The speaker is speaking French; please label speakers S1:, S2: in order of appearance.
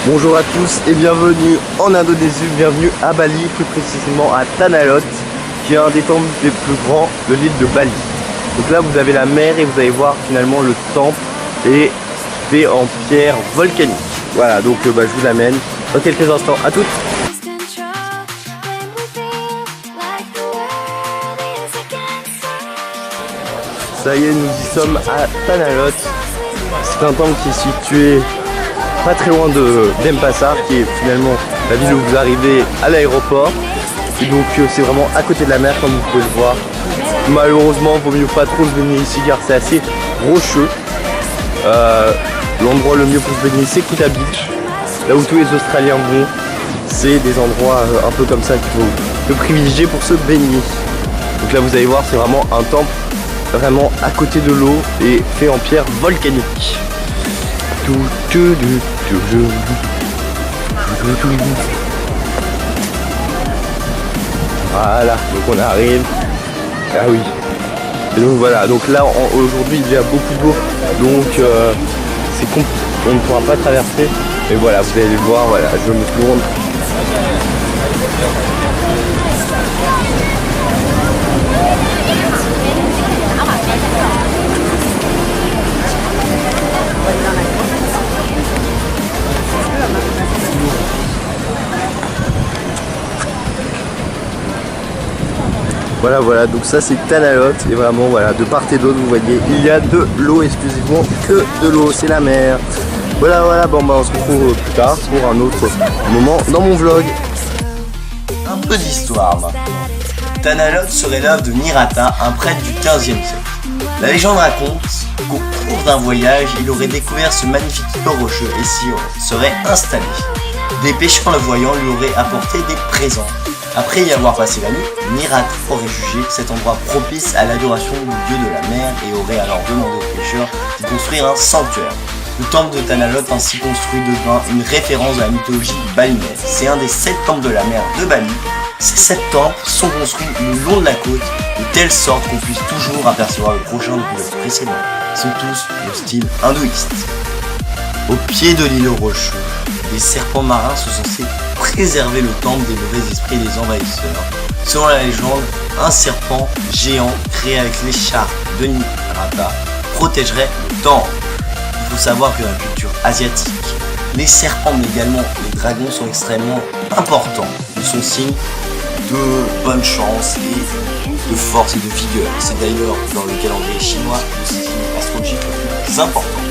S1: Bonjour à tous et bienvenue en Indonésie, bienvenue à Bali, plus précisément à Tanah Lot, qui est un des temples les plus grands de l'île de Bali. Donc là vous avez la mer et vous allez voir finalement le temple est fait en pierre volcanique. Voilà, donc je vous amène dans quelques instants, à toutes. Ça y est, nous y sommes à Tanah Lot. C'est un temple qui est situé pas très loin de Denpasar, qui est finalement la ville où vous arrivez à l'aéroport. Et donc c'est vraiment à côté de la mer, comme vous pouvez le voir. Malheureusement, il vaut mieux pas trop se baigner ici car c'est assez rocheux. L'endroit le mieux pour se baigner, c'est Kuta Beach, là où tous les Australiens vont. C'est des endroits un peu comme ça qu'il faut privilégier pour se baigner. Donc là vous allez voir, c'est vraiment un temple vraiment à côté de l'eau et fait en pierre volcanique. Voilà, donc on arrive. Ah oui. Et donc voilà, donc là aujourd'hui il y a beaucoup d'eau, donc c'est compliqué, on ne pourra pas traverser. Mais voilà, vous allez le voir, voilà, je me tourne. Voilà, donc ça c'est Tanah Lot et vraiment voilà, de part et d'autre vous voyez, il y a de l'eau, exclusivement que de l'eau, c'est la mer. Voilà, bon on se retrouve plus tard pour un autre moment dans mon vlog.
S2: Un peu d'histoire maintenant. Tanah Lot serait l'œuvre de Nirata, un prêtre du 15e siècle. La légende raconte qu'au cours d'un voyage, il aurait découvert ce magnifique îlot rocheux et s'y serait installé. Des pêcheurs le voyant lui auraient apporté des présents. Après y avoir passé la nuit, Nirata aurait jugé cet endroit propice à l'adoration du dieu de la mer et aurait alors demandé aux pêcheurs de construire un sanctuaire. Le temple de Tanah Lot ainsi construit devint une référence à la mythologie balinaise. C'est un des 7 temples de la mer de Bali. Ces 7 temples sont construits le long de la côte, de telle sorte qu'on puisse toujours apercevoir le prochain depuis le précédent. Ils sont tous de style hindouiste. Au pied de l'îlot rocheux, les serpents marins sont censés préserver le temple des mauvais esprits et des envahisseurs. Selon la légende, un serpent géant créé avec les chars de Nirata protégerait le temple. Il faut savoir que dans la culture asiatique, les serpents mais également les dragons sont extrêmement importants. Ils sont signes de bonne chance et de force et de vigueur. C'est d'ailleurs dans le calendrier chinois le signe astrologique le plus important.